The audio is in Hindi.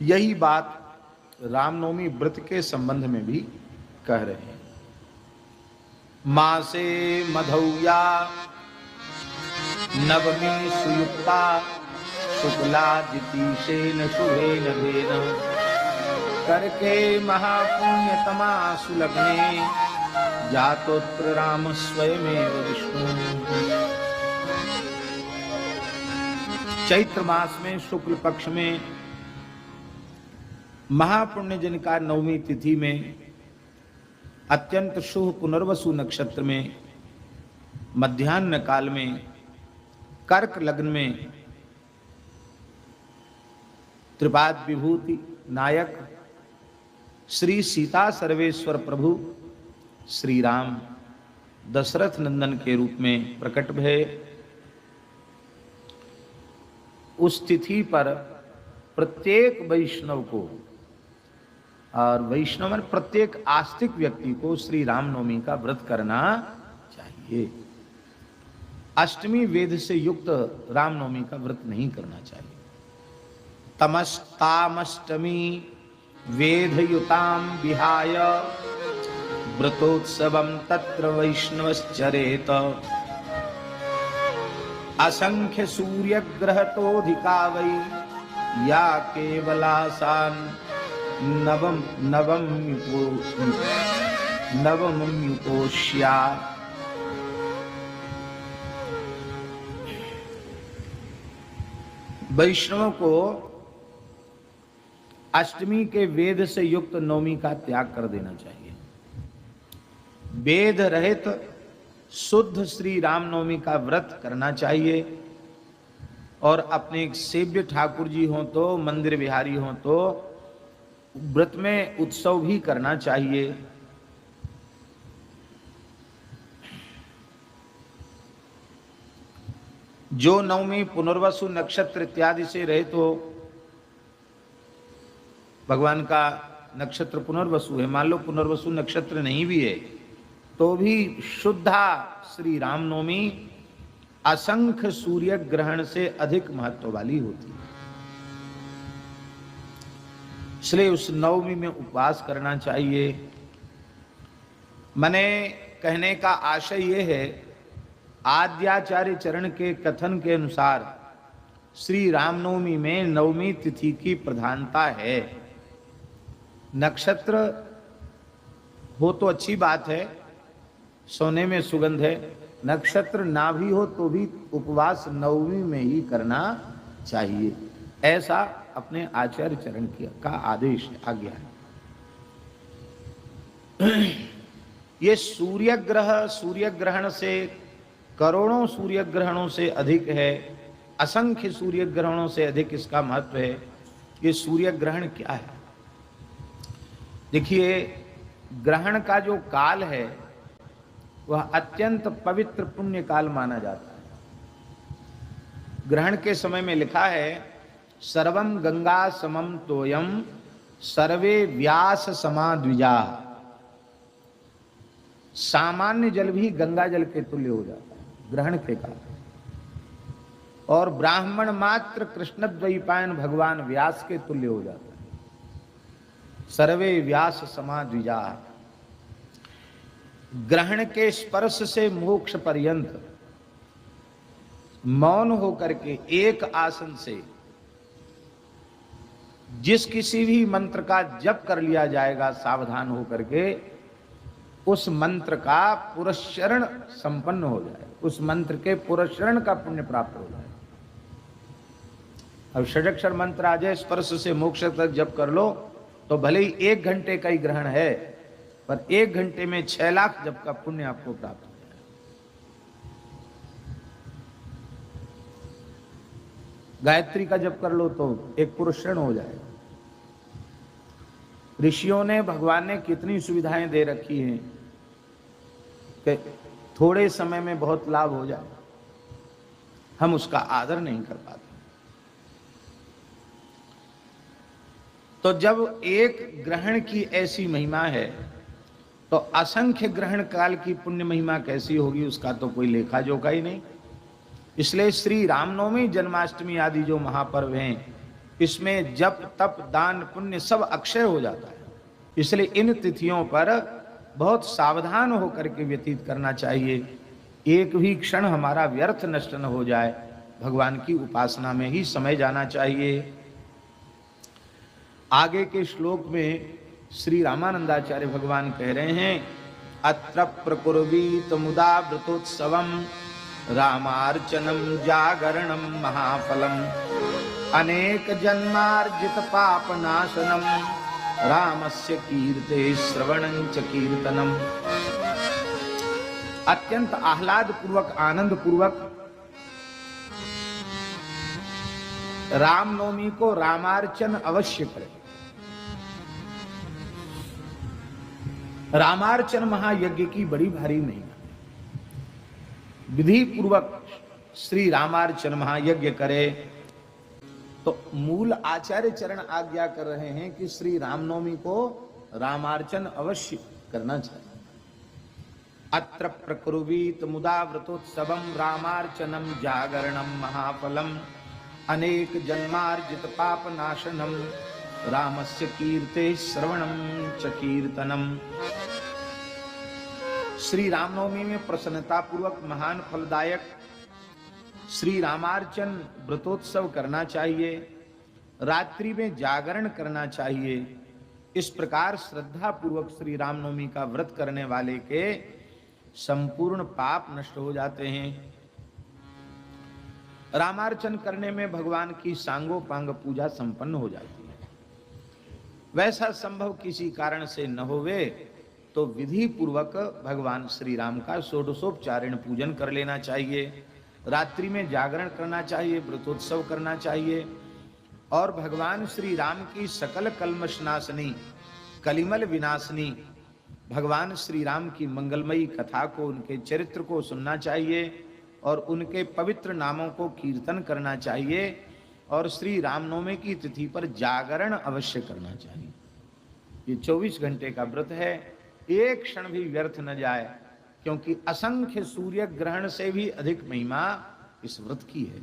यही बात रामनवमी व्रत के संबंध में भी कह रहे हैं। मासे मधौया नवमी सुयुक्ता शुक्ला जितीशेन शुभेन भेन करके महापुण्यतमा सुलग्ने जातोत्र राम स्वयमेव विष्णु। चैत्र मास में शुक्ल पक्ष में महापुण्य जन का नवमी तिथि में अत्यंत शुभ पुनर्वसु नक्षत्र में मध्याह्न काल में कर्क लग्न में त्रिपाद विभूति नायक श्री सीता सर्वेश्वर प्रभु श्री राम दशरथ नंदन के रूप में प्रकट भये। उस तिथि पर प्रत्येक वैष्णव को और वैष्णव में प्रत्येक आस्तिक व्यक्ति को श्री रामनवमी का व्रत करना चाहिए। अष्टमी वेद से युक्त रामनवमी का व्रत नहीं करना चाहिए। तमस्तामष्टमी वेदयुताम विहाय व्रतोत्सवम तत्र वैष्णवश्चरेत असंख्य सूर्य ग्रहतोधिका वै या केवलासान नवम्युपोष्या। वैष्णव को अष्टमी के वेद से युक्त नवमी का त्याग कर देना चाहिए। वेद रहित शुद्ध श्री रामनवमी का व्रत करना चाहिए और अपने एक सेव्य ठाकुर जी हो तो मंदिर विहारी हो तो व्रत में उत्सव भी करना चाहिए। जो नवमी पुनर्वसु नक्षत्र इत्यादि से रहे तो भगवान का नक्षत्र पुनर्वसु है, मान लो पुनर्वसु नक्षत्र नहीं भी है तो भी शुद्धा श्री रामनवमी असंख्य सूर्य ग्रहण से अधिक महत्व वाली होती है। इसलिए उस नवमी में उपवास करना चाहिए। मैंने कहने का आशय यह है, आद्याचार्य चरण के कथन के अनुसार श्री रामनवमी में नवमी तिथि की प्रधानता है। नक्षत्र हो तो अच्छी बात है, सोने में सुगंध है। नक्षत्र ना भी हो तो भी उपवास नवमी में ही करना चाहिए, ऐसा अपने आचार्य चरण का आदेश है, आज्ञा है। ये सूर्य ग्रहण से करोड़ों सूर्य ग्रहणों से अधिक है, असंख्य सूर्य ग्रहणों से अधिक इसका महत्व है। ये सूर्य ग्रहण क्या है? देखिए, ग्रहण का जो काल है वह अत्यंत पवित्र पुण्य काल माना जाता है। ग्रहण के समय में लिखा है, सर्वम गंगा समम तोयम सर्वे व्यास समा द्विजा। सामान्य जल भी गंगा जल के तुल्य हो जाता है ग्रहण के काल। और ब्राह्मण मात्र कृष्ण द्वैपायन भगवान व्यास के तुल्य हो जाता है। सर्वे व्यास समा द्विजा। ग्रहण के स्पर्श से मोक्ष पर्यंत मौन होकर के एक आसन से जिस किसी भी मंत्र का जप कर लिया जाएगा सावधान होकर के, उस मंत्र का पुरस्चरण संपन्न हो जाए, उस मंत्र के पुरस्चरण का पुण्य प्राप्त हो जाए। अब षडक्षर मंत्र आ जाए, स्पर्श से मोक्ष तक जप कर लो तो भले ही 1 घंटे का ही ग्रहण है, पर 1 घंटे में 6 लाख जप का पुण्य आपको प्राप्त हो जाए। गायत्री का जप कर लो तो एक पुरस्चरण हो जाएगा। ऋषियों ने, भगवान ने कितनी सुविधाएं दे रखी हैं कि थोड़े समय में बहुत लाभ हो जाए, हम उसका आदर नहीं कर पाते। तो जब एक ग्रहण की ऐसी महिमा है तो असंख्य ग्रहण काल की पुण्य महिमा कैसी होगी, उसका तो कोई लेखा जोखा ही नहीं। इसलिए श्री रामनवमी, जन्माष्टमी आदि जो महापर्व हैं इसमें जप तप दान पुण्य सब अक्षय हो जाता है। इसलिए इन तिथियों पर बहुत सावधान होकर के व्यतीत करना चाहिए। एक भी क्षण हमारा व्यर्थ नष्ट न हो जाए, भगवान की उपासना में ही समय जाना चाहिए। आगे के श्लोक में श्री रामानंदाचार्य भगवान कह रहे हैं, अत्र प्रकुर्वीत मुदा व्रतोत्सवम रामार्चनम जागरणम महाफलम अनेक जन्मार्जित पाप नाशनम रामस्य कीर्ते श्रवणं च कीर्तनम। अत्यंत आह्लाद पूर्वक आनंद पूर्वक रामनवमी को रामार्चन अवश्य करें। रामार्चन महायज्ञ की बड़ी भारी महिमा, विधि पूर्वक श्री रामार्चन महायज्ञ करे। तो मूल आचार्य चरण आज्ञा कर रहे हैं कि श्री रामनवमी को रामार्चन अवश्य करना चाहिए। अत्र प्रकुर्वीत मुदा व्रतोत्सवम रामार्चनम जागरणम महाफलम अनेक जन्मार्जित पाप नाशनम रामस्य कीर्ते श्रवणम च कीर्तनम। श्री रामनवमी में प्रसन्नता पूर्वक महान फलदायक श्री रामार्चन व्रतोत्सव करना चाहिए, रात्रि में जागरण करना चाहिए। इस प्रकार श्रद्धा पूर्वक श्री रामनवमी का व्रत करने वाले के संपूर्ण पाप नष्ट हो जाते हैं। रामार्चन करने में भगवान की सांगोपांग पूजा संपन्न हो जाती है। वैसा संभव किसी कारण से न होवे तो विधि पूर्वक भगवान श्री राम का षोडशोपचारण पूजन कर लेना चाहिए, रात्रि में जागरण करना चाहिए, व्रतोत्सव करना चाहिए और भगवान श्री राम की सकल कल्मषनाशनी कलिमल विनाशनी भगवान श्री राम की मंगलमयी कथा को, उनके चरित्र को सुनना चाहिए और उनके पवित्र नामों को कीर्तन करना चाहिए और श्री रामनवमी की तिथि पर जागरण अवश्य करना चाहिए। ये 24 घंटे का व्रत है, एक क्षण भी व्यर्थ न जाए, क्योंकि असंख्य सूर्य ग्रहण से भी अधिक महिमा इस व्रत की है।